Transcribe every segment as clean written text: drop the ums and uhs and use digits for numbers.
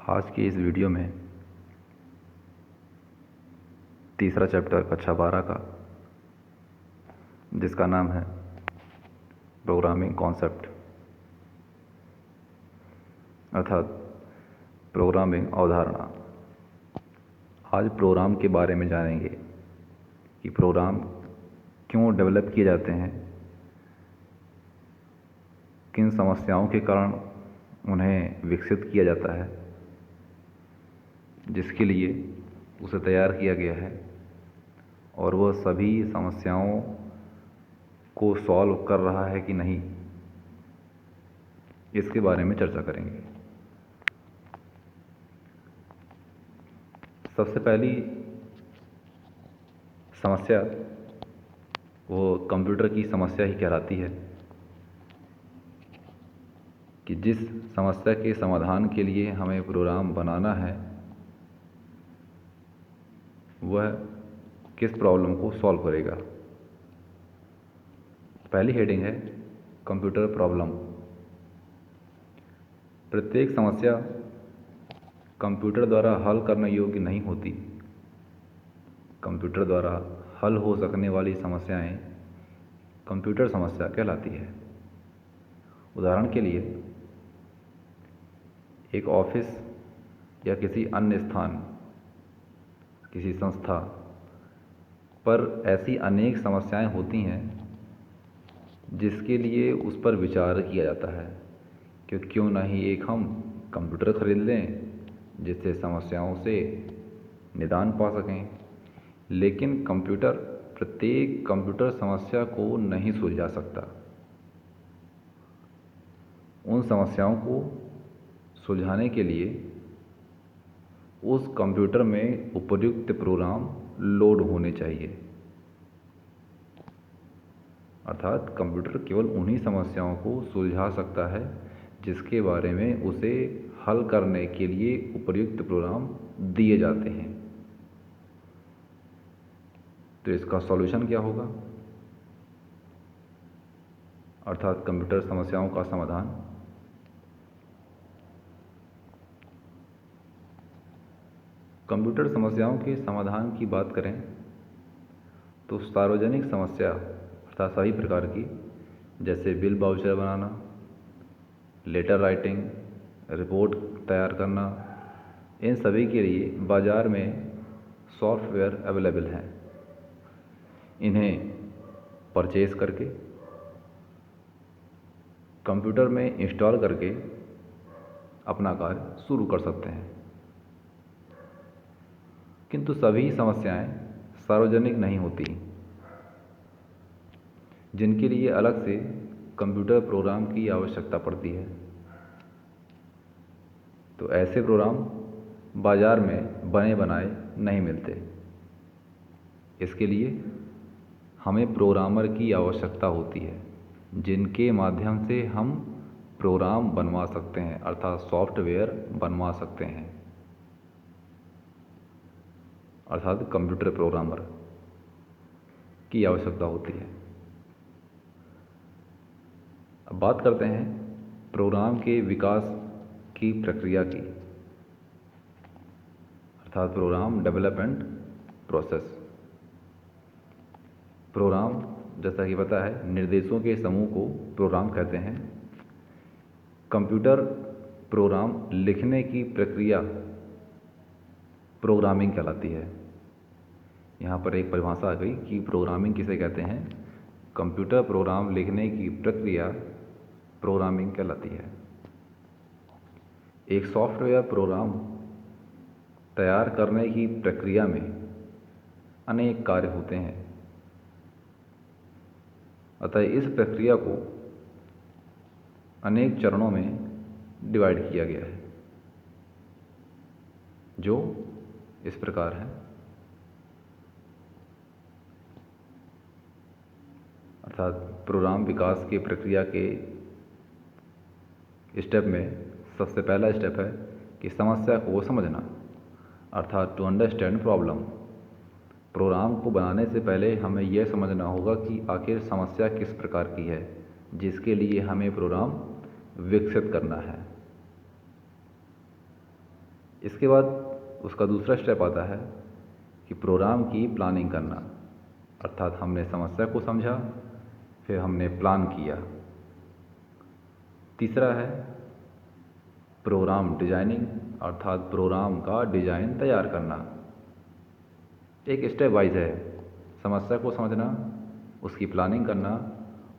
आज की इस वीडियो में तीसरा चैप्टर कक्षा 12 का, जिसका नाम है प्रोग्रामिंग कॉन्सेप्ट अर्थात प्रोग्रामिंग अवधारणा। आज प्रोग्राम के बारे में जानेंगे कि प्रोग्राम क्यों डेवलप किए जाते हैं, किन समस्याओं के कारण उन्हें विकसित किया जाता है, जिसके लिए उसे तैयार किया गया है, और वह सभी समस्याओं को सॉल्व कर रहा है कि नहीं, इसके बारे में चर्चा करेंगे। सबसे पहली समस्या वो कंप्यूटर की समस्या ही कहलाती है कि जिस समस्या के समाधान के लिए हमें प्रोग्राम बनाना है वह किस प्रॉब्लम को सॉल्व करेगा। पहली हेडिंग है कंप्यूटर प्रॉब्लम। प्रत्येक समस्या कंप्यूटर द्वारा हल करने योग्य नहीं होती। कंप्यूटर द्वारा हल हो सकने वाली समस्याएं कंप्यूटर समस्या कहलाती है। उदाहरण के लिए एक ऑफिस या किसी अन्य स्थान, किसी संस्था पर ऐसी अनेक समस्याएं होती हैं जिसके लिए उस पर विचार किया जाता है कि क्यों ना ही एक हम कंप्यूटर खरीद लें जिससे समस्याओं से निदान पा सकें। लेकिन प्रत्येक कंप्यूटर समस्या को नहीं सुलझा सकता। उन समस्याओं को सुलझाने के लिए उस कंप्यूटर में उपयुक्त प्रोग्राम लोड होने चाहिए। अर्थात कंप्यूटर केवल उन्हीं समस्याओं को सुलझा सकता है जिसके बारे में उसे हल करने के लिए उपयुक्त प्रोग्राम दिए जाते हैं। तो इसका सॉल्यूशन क्या होगा, अर्थात कंप्यूटर समस्याओं का समाधान। कंप्यूटर समस्याओं के समाधान की बात करें तो सार्वजनिक समस्या अर्थात सभी प्रकार की, जैसे बिल वाउचर बनाना, लेटर राइटिंग, रिपोर्ट तैयार करना, इन सभी के लिए बाज़ार में सॉफ्टवेयर अवेलेबल हैं। इन्हें परचेज करके कंप्यूटर में इंस्टॉल करके अपना कार्य शुरू कर सकते हैं। किंतु सभी समस्याएं सार्वजनिक नहीं होती, जिनके लिए अलग से कंप्यूटर प्रोग्राम की आवश्यकता पड़ती है। तो ऐसे प्रोग्राम बाज़ार में बने बनाए नहीं मिलते। इसके लिए हमें प्रोग्रामर की आवश्यकता होती है जिनके माध्यम से हम प्रोग्राम बनवा सकते हैं, अर्थात सॉफ्टवेयर बनवा सकते हैं, अर्थात कंप्यूटर प्रोग्रामर की आवश्यकता होती है। अब बात करते हैं प्रोग्राम के विकास की प्रक्रिया की, अर्थात प्रोग्राम डेवलपमेंट प्रोसेस। प्रोग्राम, जैसा कि पता है, निर्देशों के समूह को प्रोग्राम कहते हैं। कंप्यूटर प्रोग्राम लिखने की प्रक्रिया प्रोग्रामिंग कहलाती है। यहाँ पर एक परिभाषा आ गई कि प्रोग्रामिंग किसे कहते हैं। कंप्यूटर प्रोग्राम लिखने की प्रक्रिया प्रोग्रामिंग कहलाती है। एक सॉफ्टवेयर प्रोग्राम तैयार करने की प्रक्रिया में अनेक कार्य होते हैं, अतः इस प्रक्रिया को अनेक चरणों में डिवाइड किया गया है, जो इस प्रकार है। अर्थात प्रोग्राम विकास की प्रक्रिया के स्टेप में सबसे पहला स्टेप है कि समस्या को समझना, अर्थात टू अंडरस्टैंड प्रॉब्लम। प्रोग्राम को बनाने से पहले हमें यह समझना होगा कि आखिर समस्या किस प्रकार की है, जिसके लिए हमें प्रोग्राम विकसित करना है। इसके बाद उसका दूसरा स्टेप आता है कि प्रोग्राम की प्लानिंग करना, अर्थात हमने समस्या को समझा, फिर हमने प्लान किया। तीसरा है प्रोग्राम डिजाइनिंग, अर्थात प्रोग्राम का डिज़ाइन तैयार करना। एक स्टेप वाइज है, समस्या को समझना, उसकी प्लानिंग करना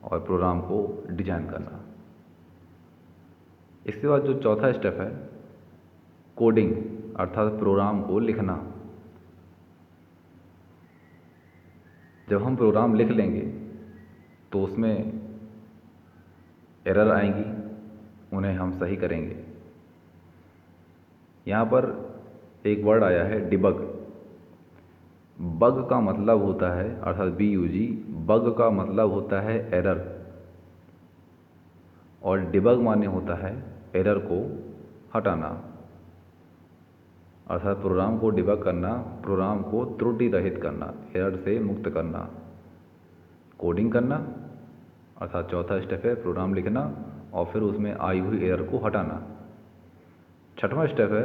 और प्रोग्राम को डिजाइन करना। इसके बाद जो चौथा स्टेप है कोडिंग, अर्थात प्रोग्राम को लिखना। जब हम प्रोग्राम लिख लेंगे तो उसमें एरर आएंगी, उन्हें हम सही करेंगे। यहाँ पर एक वर्ड आया है डिबग। बग का मतलब होता है, अर्थात BUG, बग का मतलब होता है एरर, और डिबग माने होता है एरर को हटाना, अर्थात प्रोग्राम को डिबग करना, प्रोग्राम को त्रुटि रहित करना, एरर से मुक्त करना। कोडिंग करना, अर्थात चौथा स्टेप है प्रोग्राम लिखना और फिर उसमें आई हुई एरर को हटाना। छठवां स्टेप है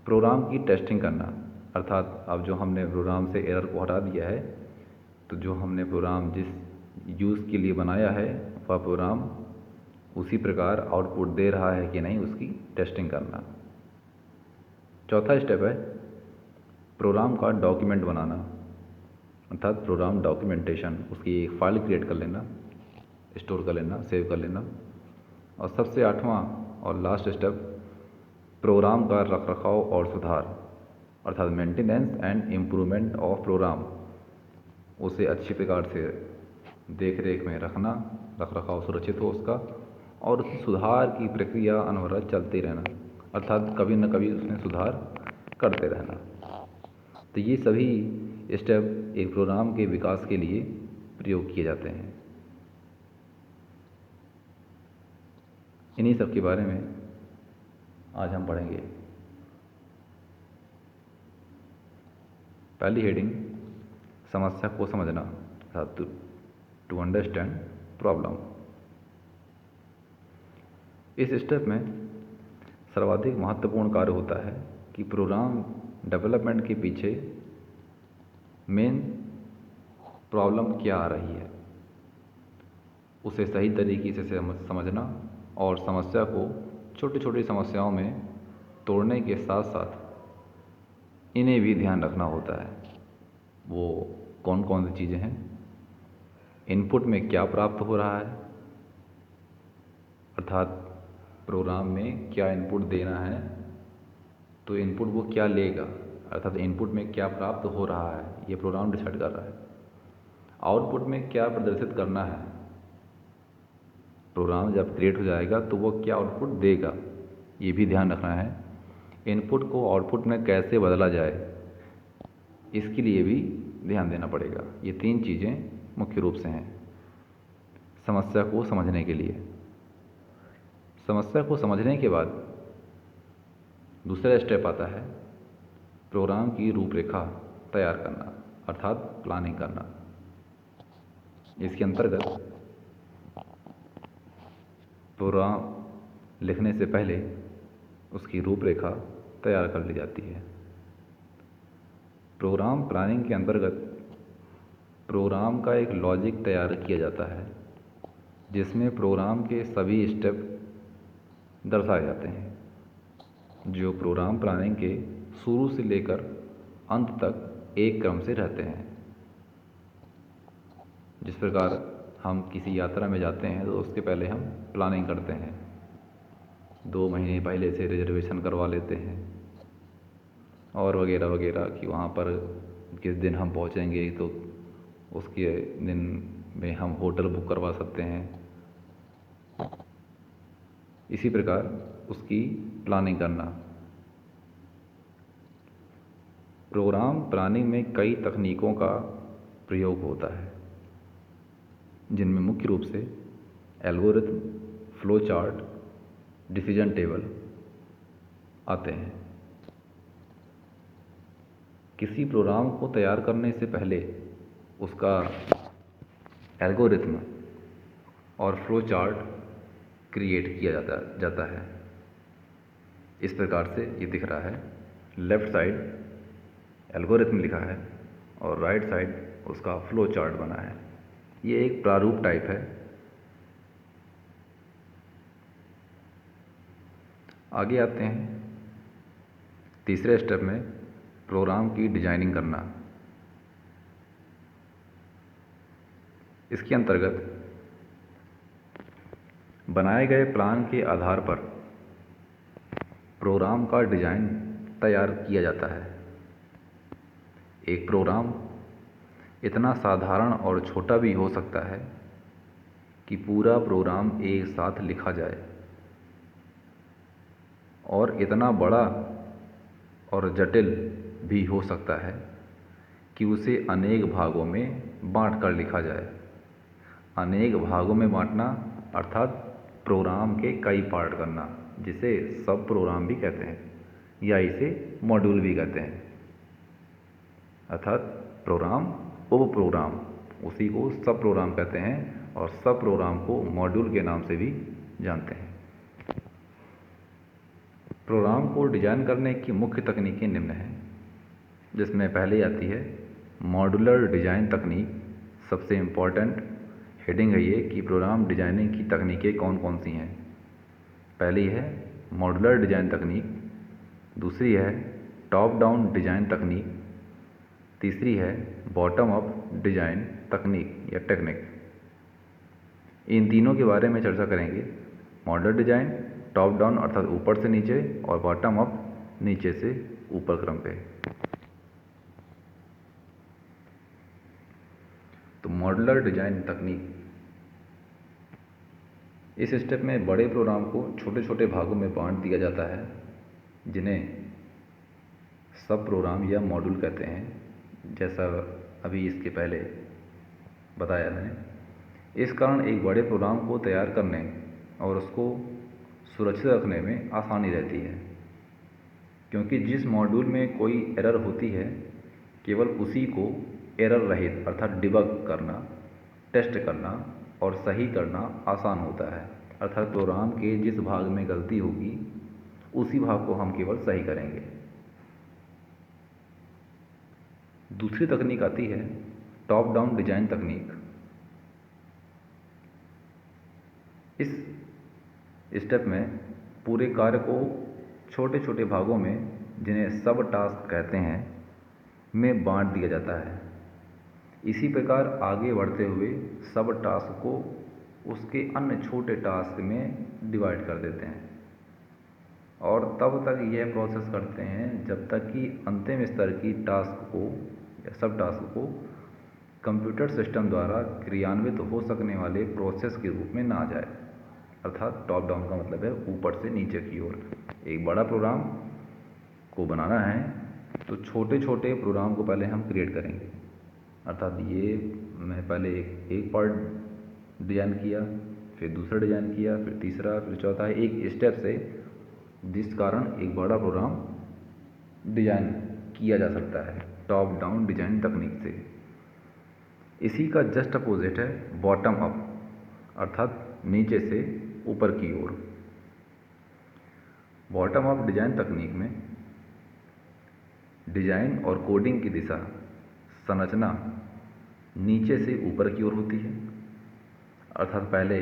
प्रोग्राम की टेस्टिंग करना, अर्थात अब जो हमने प्रोग्राम से एरर को हटा दिया है तो जो हमने प्रोग्राम जिस यूज़ के लिए बनाया है वह प्रोग्राम उसी प्रकार आउटपुट दे रहा है कि नहीं, उसकी टेस्टिंग करना। चौथा स्टेप है प्रोग्राम का डॉक्यूमेंट बनाना, अर्थात प्रोग्राम डॉक्यूमेंटेशन, उसकी एक फ़ाइल क्रिएट कर लेना, स्टोर कर लेना, सेव कर लेना। और सबसे आठवां और लास्ट स्टेप प्रोग्राम का रखरखाव और सुधार, अर्थात maintenance and improvement of program, उसे अच्छी प्रकार से देख रेख में रखना, रखरखाव सुरक्षित हो उसका, और उसकी सुधार की प्रक्रिया अनवरत चलती रहना, अर्थात कभी न कभी उसमें सुधार करते रहना। तो ये सभी स्टेप एक प्रोग्राम के विकास के लिए प्रयोग किए जाते हैं। इन्हीं सब के बारे में आज हम पढ़ेंगे। पहली हेडिंग समस्या को समझना, अर्थात टू अंडरस्टैंड प्रॉब्लम। इस स्टेप में सर्वाधिक महत्वपूर्ण कार्य होता है कि प्रोग्राम डेवलपमेंट के पीछे मेन प्रॉब्लम क्या आ रही है, उसे सही तरीके से समझना और समस्या को छोटी छोटी समस्याओं में तोड़ने के साथ साथ इन्हें भी ध्यान रखना होता है। वो कौन कौन सी चीज़ें हैं, इनपुट में क्या प्राप्त हो रहा है, अर्थात प्रोग्राम में क्या इनपुट देना है तो इनपुट वो क्या लेगा, अर्थात इनपुट में क्या प्राप्त हो रहा है ये प्रोग्राम डिसाइड कर रहा है। आउटपुट में क्या प्रदर्शित करना है, प्रोग्राम जब क्रिएट हो जाएगा तो वो क्या आउटपुट देगा, ये भी ध्यान रखना है। इनपुट को आउटपुट में कैसे बदला जाए इसके लिए भी ध्यान देना पड़ेगा। ये तीन चीज़ें मुख्य रूप से हैं समस्या को समझने के लिए। समस्या को समझने के बाद दूसरा स्टेप आता है प्रोग्राम की रूपरेखा तैयार करना, अर्थात प्लानिंग करना। इसके अंतर्गत प्रोग्राम लिखने से पहले उसकी रूपरेखा तैयार कर ली जाती है। प्रोग्राम प्लानिंग के अंतर्गत प्रोग्राम का एक लॉजिक तैयार किया जाता है जिसमें प्रोग्राम के सभी स्टेप दर्शाए जाते हैं जो प्रोग्राम प्लानिंग के शुरू से लेकर अंत तक एक क्रम से रहते हैं। जिस प्रकार हम किसी यात्रा में जाते हैं तो उसके पहले हम प्लानिंग करते हैं, 2 महीने पहले से रिजर्वेशन करवा लेते हैं और वगैरह वगैरह कि वहाँ पर किस दिन हम पहुँचेंगे तो उसके दिन में हम होटल बुक करवा सकते हैं। इसी प्रकार उसकी प्लानिंग करना। प्रोग्राम प्लानिंग में कई तकनीकों का प्रयोग होता है जिनमें मुख्य रूप से algorithm, flow chart, decision table आते हैं। किसी प्रोग्राम को तैयार करने से पहले उसका एल्गोरिथम और फ्लो चार्ट क्रिएट किया जाता है। इस प्रकार से ये दिख रहा है। लेफ़्ट साइड एल्गोरिथम लिखा है और राइट साइड उसका फ्लो चार्ट बना है। ये एक प्रारूप टाइप है। आगे आते हैं तीसरे स्टेप में, प्रोग्राम की डिजाइनिंग करना। इसके अंतर्गत बनाए गए प्लान के आधार पर प्रोग्राम का डिजाइन तैयार किया जाता है। एक प्रोग्राम इतना साधारण और छोटा भी हो सकता है कि पूरा प्रोग्राम एक साथ लिखा जाए, और इतना बड़ा और जटिल भी हो सकता है कि उसे अनेक भागों में बांट कर लिखा जाए। अनेक भागों में बांटना अर्थात प्रोग्राम के कई पार्ट करना, जिसे सब प्रोग्राम भी कहते हैं या इसे मॉड्यूल भी कहते हैं। अर्थात प्रोग्राम, उप प्रोग्राम, उसी को सब प्रोग्राम कहते हैं और सब प्रोग्राम को मॉड्यूल के नाम से भी जानते हैं। प्रोग्राम को डिजाइन करने की मुख्य तकनीकें निम्न हैं, जिसमें पहले आती है मॉड्यूलर डिजाइन तकनीक। सबसे इम्पोर्टेंट हेडिंग है ये कि प्रोग्राम डिजाइनिंग की तकनीकें कौन कौन सी हैं। पहली है मॉड्यूलर डिजाइन तकनीक, दूसरी है टॉप डाउन डिजाइन तकनीक, तीसरी है बॉटम अप डिजाइन तकनीक या टेक्निक। इन तीनों के बारे में चर्चा करेंगे। मॉड्यूलर डिजाइन टॉप डाउन अर्थात ऊपर से नीचे, और बॉटम अप नीचे से ऊपर क्रम पे। तो मॉड्यूलर डिजाइन तकनीक, इस स्टेप में बड़े प्रोग्राम को छोटे छोटे भागों में बांट दिया जाता है, जिन्हें सब प्रोग्राम या मॉड्यूल कहते हैं, जैसा अभी इसके पहले बताया मैंने। इस कारण एक बड़े प्रोग्राम को तैयार करने और उसको सुरक्षित रखने में आसानी रहती है, क्योंकि जिस मॉड्यूल में कोई एरर होती है, केवल उसी को एरर रहित अर्थात डिबग करना, टेस्ट करना और सही करना आसान होता है। अर्थात प्रोग्राम के जिस भाग में गलती होगी उसी भाग को हम केवल सही करेंगे। दूसरी तकनीक आती है टॉप डाउन डिजाइन तकनीक। इस स्टेप में पूरे कार्य को छोटे छोटे भागों में, जिन्हें सब टास्क कहते हैं, में बांट दिया जाता है। इसी प्रकार आगे बढ़ते हुए सब टास्क को उसके अन्य छोटे टास्क में डिवाइड कर देते हैं, और तब तक यह प्रोसेस करते हैं जब तक कि अंतिम स्तर की टास्क को या सब टास्क को कंप्यूटर सिस्टम द्वारा क्रियान्वित हो सकने वाले प्रोसेस के रूप में ना आ जाए। अर्थात टॉप डाउन का मतलब है ऊपर से नीचे की ओर। एक बड़ा प्रोग्राम को बनाना है तो छोटे छोटे प्रोग्राम को पहले हम क्रिएट करेंगे। अर्थात ये मैं पहले एक पार्ट डिजाइन किया, फिर दूसरा डिजाइन किया, फिर तीसरा, फिर चौथा, एक स्टेप से, जिस कारण एक बड़ा प्रोग्राम डिजाइन किया जा सकता है टॉप डाउन डिजाइन तकनीक से। इसी का जस्ट अपोजिट है बॉटम अप, अर्थात नीचे से ऊपर की ओर। बॉटम अप डिजाइन तकनीक में डिजाइन और कोडिंग की दिशा, संरचना नीचे से ऊपर की ओर होती है। अर्थात पहले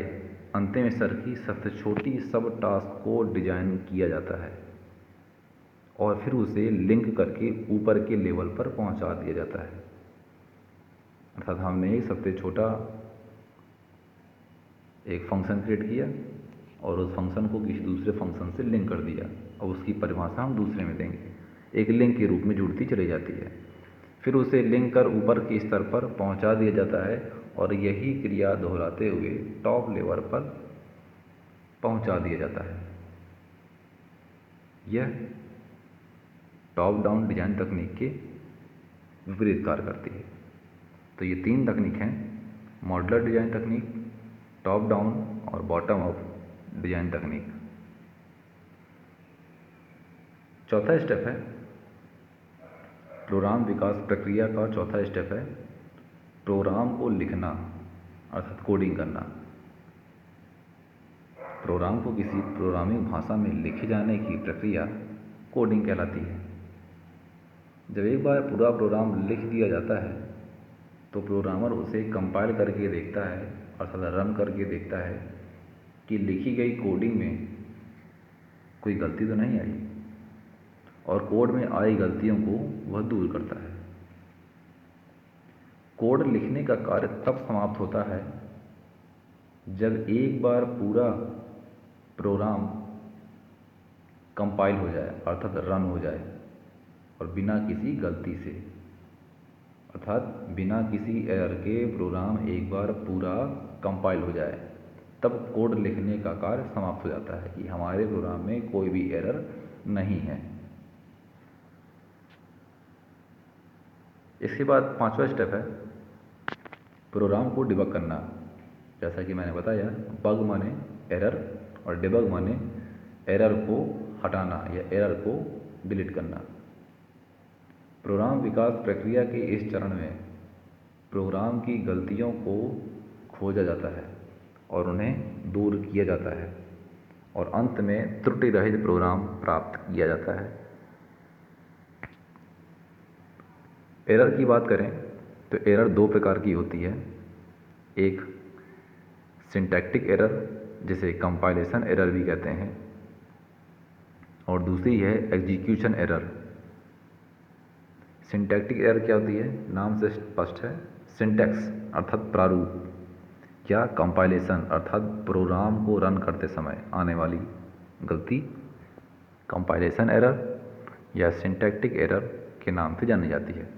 अंतिम स्तर की सबसे छोटी सब टास्क को डिजाइन किया जाता है और फिर उसे लिंक करके ऊपर के लेवल पर पहुंचा दिया जाता है। अर्थात हमने सबसे छोटा एक फंक्शन क्रिएट किया और उस फंक्शन को किसी दूसरे फंक्शन से लिंक कर दिया, और उसकी परिभाषा हम दूसरे में देंगे, एक लिंक के रूप में जुड़ती चली जाती है। फिर उसे लिंक कर ऊपर के स्तर पर पहुंचा दिया जाता है और यही क्रिया दोहराते हुए टॉप लेवल पर पहुंचा दिया जाता है। यह टॉप डाउन डिजाइन तकनीक के विपरीत कार्य करती है। तो ये तीन तकनीक हैं, मॉड्यूलर डिजाइन तकनीक, टॉप डाउन और बॉटम अप डिजाइन तकनीक। चौथा स्टेप है प्रोग्राम विकास प्रक्रिया का चौथा स्टेप है प्रोग्राम को लिखना, अर्थात कोडिंग करना। प्रोग्राम को किसी प्रोग्रामिंग भाषा में लिखे जाने की प्रक्रिया कोडिंग कहलाती है। जब एक बार पूरा प्रोग्राम लिख दिया जाता है तो प्रोग्रामर उसे कंपाइल करके देखता है, अर्थात रन करके देखता है कि लिखी गई कोडिंग में कोई गलती तो नहीं आई, और कोड में आई गलतियों को वह दूर करता है। कोड लिखने का कार्य तब समाप्त होता है जब एक बार पूरा प्रोग्राम कंपाइल हो जाए, अर्थात रन हो जाए, और बिना किसी गलती से, अर्थात बिना किसी एरर के प्रोग्राम एक बार पूरा कंपाइल हो जाए, तब कोड लिखने का कार्य समाप्त हो जाता है कि हमारे प्रोग्राम में कोई भी एरर नहीं है। इसके बाद 5वां स्टेप है प्रोग्राम को डिबग करना। जैसा कि मैंने बताया, बग माने एरर और डिबग माने एरर को हटाना या एरर को डिलीट करना। प्रोग्राम विकास प्रक्रिया के इस चरण में प्रोग्राम की गलतियों को खोजा जाता है और उन्हें दूर किया जाता है, और अंत में त्रुटि रहित प्रोग्राम प्राप्त किया जाता है। एरर की बात करें तो एरर 2 प्रकार की होती है। एक सिंटैक्टिक एरर, जिसे कंपाइलेशन एरर भी कहते हैं, और दूसरी है एग्जीक्यूशन एरर। सिंटैक्टिक एरर क्या होती है? नाम से स्पष्ट है, सिंटैक्स अर्थात प्रारूप, या कंपाइलेशन अर्थात प्रोग्राम को रन करते समय आने वाली गलती कंपाइलेशन एरर या सिंटैक्टिक एरर के नाम से जानी जाती है।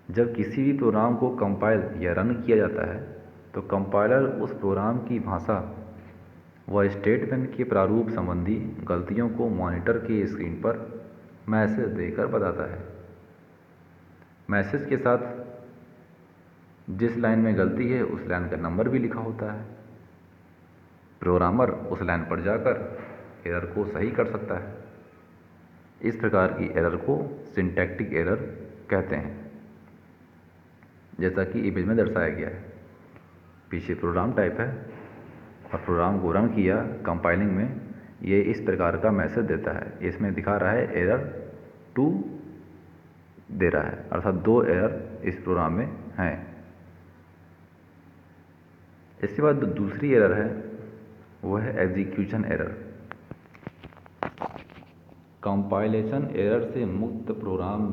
जब किसी भी प्रोग्राम को कंपाइल या रन किया जाता है तो कंपाइलर उस प्रोग्राम की भाषा व स्टेटमेंट के प्रारूप संबंधी गलतियों को मॉनिटर के स्क्रीन पर मैसेज देकर बताता है। मैसेज के साथ जिस लाइन में गलती है उस लाइन का नंबर भी लिखा होता है। प्रोग्रामर उस लाइन पर जाकर एरर को सही कर सकता है। इस प्रकार की एरर को सिंटैक्टिक एरर कहते हैं, जैसा कि इमेज में दर्शाया गया है। पीछे प्रोग्राम टाइप है और प्रोग्राम को रन किया कंपाइलिंग में, ये इस प्रकार का मैसेज देता है। इसमें दिखा रहा है एरर 2 दे रहा है, अर्थात 2 एरर इस प्रोग्राम में हैं। इसके बाद दूसरी एरर है वो है एग्जीक्यूशन एरर। कंपाइलेशन एरर से मुक्त प्रोग्राम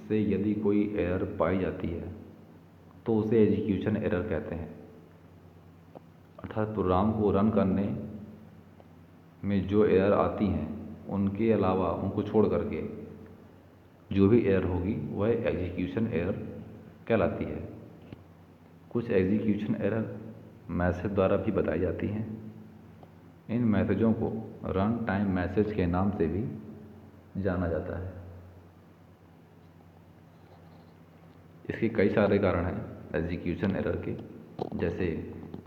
से यदि कोई एरर पाई जाती है तो उसे एग्जीक्यूशन एरर कहते हैं। अर्थात प्रोग्राम को रन करने में जो एरर आती हैं उनके अलावा, उनको छोड़ करके जो भी एरर होगी वह एग्जीक्यूशन एरर कहलाती है। कुछ एग्जीक्यूशन एरर मैसेज द्वारा भी बताई जाती हैं। इन मैसेजों को रन टाइम मैसेज के नाम से भी जाना जाता है। इसके कई सारे कारण हैं एग्जीक्यूशन एरर के, जैसे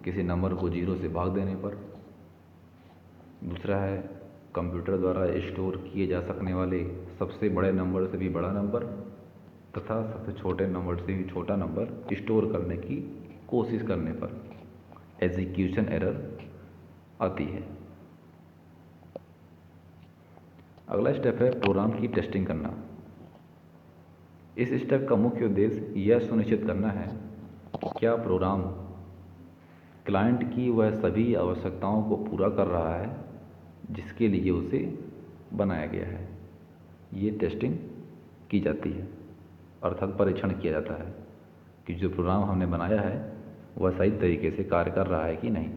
किसी नंबर को 0 से भाग देने पर। दूसरा है कंप्यूटर द्वारा स्टोर किए जा सकने वाले सबसे बड़े नंबर से भी बड़ा नंबर तथा सबसे छोटे नंबर से भी छोटा नंबर स्टोर करने की कोशिश करने पर एग्जीक्यूशन एरर आती है। अगला स्टेप है प्रोग्राम की टेस्टिंग करना। इस स्टेप का मुख्य उद्देश्य यह सुनिश्चित करना है क्या प्रोग्राम क्लाइंट की वह सभी आवश्यकताओं को पूरा कर रहा है जिसके लिए उसे बनाया गया है। ये टेस्टिंग की जाती है, अर्थात परीक्षण किया जाता है कि जो प्रोग्राम हमने बनाया है वह सही तरीके से कार्य कर रहा है कि नहीं।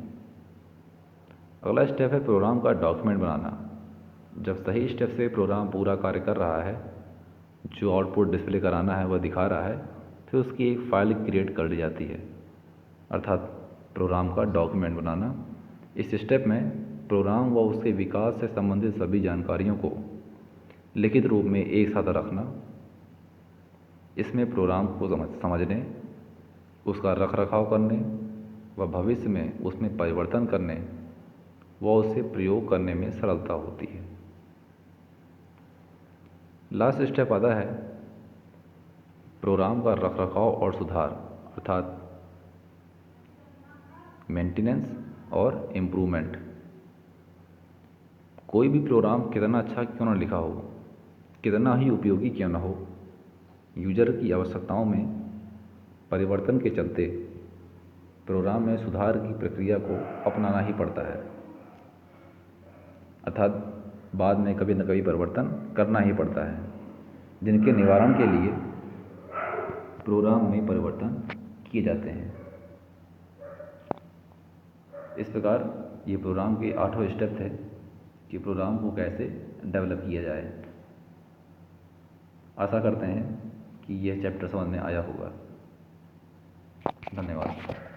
अगला स्टेप है प्रोग्राम का डॉक्यूमेंट बनाना। जब सही स्टेप से प्रोग्राम पूरा कार्य कर रहा है, जो आउटपुट डिस्प्ले कराना है वह दिखा रहा है, फिर उसकी एक फाइल क्रिएट कर ली जाती है, अर्थात प्रोग्राम का डॉक्यूमेंट बनाना। इस स्टेप में प्रोग्राम व उसके विकास से संबंधित सभी जानकारियों को लिखित रूप में एक साथ रखना, इसमें प्रोग्राम को समझने, उसका रख रखाव करने व भविष्य में उसमें परिवर्तन करने व उसे प्रयोग करने में सरलता होती है। लास्ट स्टेप आता है प्रोग्राम का रख रखाव और सुधार, अर्थात मेंटेनेंस और इम्प्रूवमेंट। कोई भी प्रोग्राम कितना अच्छा क्यों ना लिखा हो, कितना ही उपयोगी क्यों ना हो, यूज़र की आवश्यकताओं में परिवर्तन के चलते प्रोग्राम में सुधार की प्रक्रिया को अपनाना ही पड़ता है, अर्थात बाद में कभी न कभी परिवर्तन करना ही पड़ता है, जिनके निवारण के लिए प्रोग्राम में परिवर्तन किए जाते हैं। इस प्रकार ये प्रोग्राम के 8वें स्टेप थे कि प्रोग्राम को कैसे डेवलप किया जाए। आशा करते हैं कि यह चैप्टर समझ में आया होगा। धन्यवाद।